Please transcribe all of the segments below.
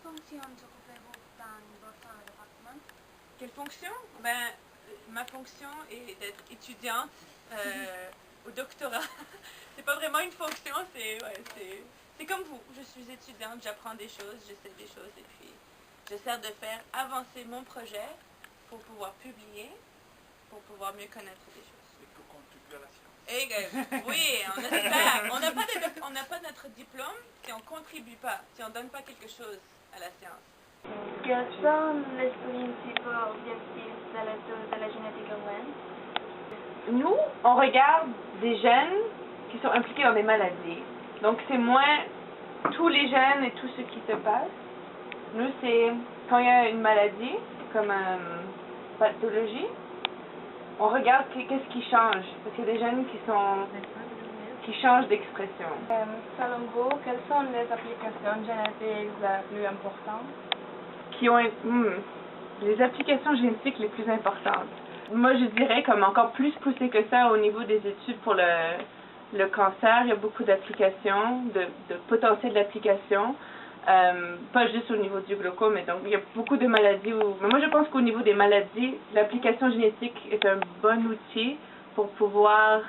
fonction occupez-vous dans votre département? Quelle fonction? Ben, ma fonction est d'être étudiante au doctorat. C'est pas vraiment une fonction, c'est comme vous. Je suis étudiante, j'apprends des choses, j'essaie des choses et puis j'essaie de faire avancer mon projet pour pouvoir publier, pour pouvoir mieux connaître des choses. Et pour contribuer à la science. Oui, on espère. On n'a pas notre diplôme si on ne contribue pas, si on ne donne pas quelque chose à la science. Quels sont les principaux objectifs de l'étude de la génétique humaine? Nous, on regarde des gènes qui sont impliqués dans des maladies. Donc, c'est moins tous les gènes et tout ce qui se passe. Nous, c'est quand il y a une maladie, comme une pathologie, on regarde qu'est-ce qui change. Parce qu'il y a des gènes qui changent d'expression. Selon vous, quelles sont les applications génétiques les plus importantes? Les applications génétiques les plus importantes. Moi, je dirais comme encore plus poussé que ça au niveau des études pour le cancer. Il y a beaucoup d'applications, de potentiel d'application. Pas juste au niveau du glaucome, mais donc il y a beaucoup de maladies mais moi je pense qu'au niveau des maladies, l'application génétique est un bon outil pour pouvoir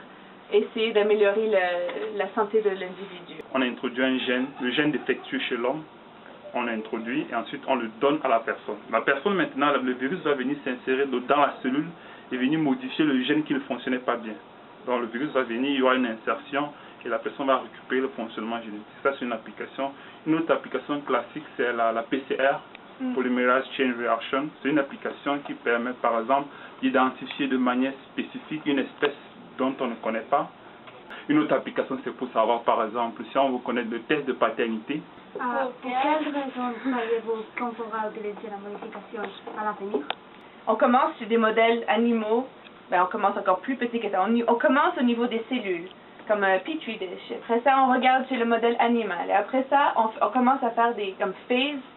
essayer d'améliorer la santé de l'individu. On a introduit un gène, le gène défectueux chez l'homme, on l'a introduit et ensuite on le donne à la personne. La personne maintenant, le virus va venir s'insérer dans la cellule et venir modifier le gène qui ne fonctionnait pas bien. Donc le virus va venir, il y aura une insertion et la personne va récupérer le fonctionnement génétique. Ça, c'est une application. Une autre application classique, c'est la PCR, Polymerase Chain Reaction. C'est une application qui permet, par exemple, d'identifier de manière spécifique une espèce dont on ne connaît pas. Une autre application, c'est pour savoir, par exemple, si on veut connaître le test de paternité. Pour quelles raisons croyez-vous qu'on pourra utiliser la modification à l'avenir? On commence sur des modèles animaux, on commence encore plus petit que ça. On commence au niveau des cellules, comme un petri dish. Après ça, on regarde sur le modèle animal. Et après ça, on commence à faire des phase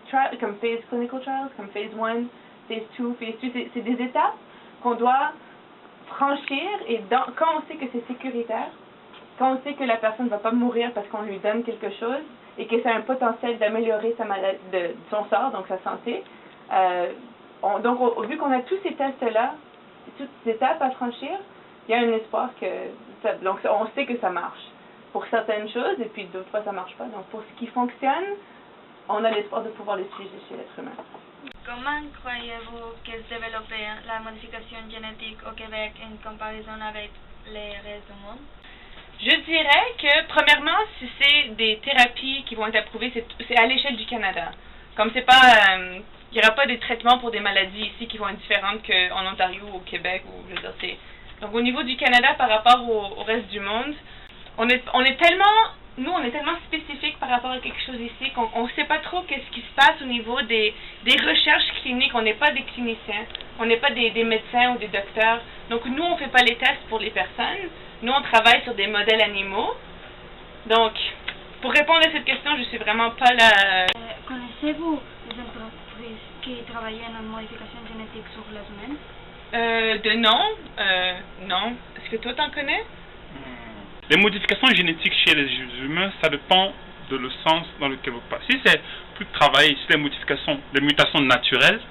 clinical trials, comme phase 1, phase 2, phase 3. C'est des étapes qu'on doit franchir et quand on sait que c'est sécuritaire, quand on sait que la personne ne va pas mourir parce qu'on lui donne quelque chose et que ça a un potentiel d'améliorer son sort, donc sa santé, vu qu'on a tous ces tests-là, toutes ces étapes à franchir, il y a un espoir donc on sait que ça marche pour certaines choses et puis d'autres fois ça marche pas. Donc pour ce qui fonctionne, on a l'espoir de pouvoir l'utiliser chez l'être humain. Comment croyez-vous qu'est développée la modification génétique au Québec en comparaison avec les restes du monde? Je dirais que, premièrement, si c'est des thérapies qui vont être approuvées, c'est à l'échelle du Canada. Comme c'est pas, il n'y aura pas des traitements pour des maladies ici qui vont être différentes qu'en Ontario ou au Québec. Donc au niveau du Canada par rapport au reste du monde, on est tellement spécifique par rapport à quelque chose ici qu'on ne sait pas trop qu'est-ce qui se passe au niveau des recherches cliniques. On n'est pas des cliniciens, on n'est pas des médecins ou des docteurs. Donc nous, on ne fait pas les tests pour les personnes. Nous, on travaille sur des modèles animaux. Donc, pour répondre à cette question, je suis vraiment pas là. Connaissez-vous les entreprises qui travaillent en modification génétique sur les humains? Non. Est-ce que toi, t'en connais? Les modifications génétiques chez les humains, ça dépend de le sens dans lequel vous passez. Si c'est plus travailler sur les mutations naturelles,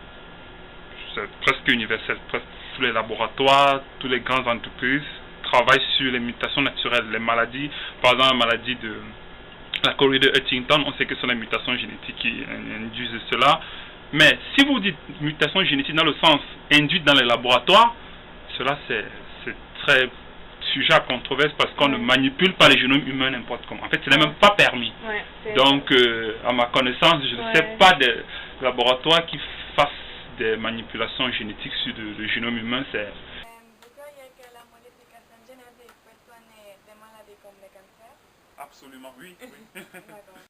c'est presque universel. Presque tous les laboratoires, toutes les grandes entreprises travaillent sur les mutations naturelles, les maladies. Par exemple, la maladie de la chorée de Huntington, on sait que ce sont les mutations génétiques qui induisent cela. Mais si vous dites mutations génétiques dans le sens induite dans les laboratoires, cela c'est très sujet à controverse parce qu'on ne manipule pas les génomes humains n'importe comment. En fait, ce n'est même pas permis. Donc, à ma connaissance, je ne sais pas de laboratoire qui fasse des manipulations génétiques sur le génome humain. Vous croyez que la modification génétique peut soigner des maladies comme le cancer? Absolument, oui.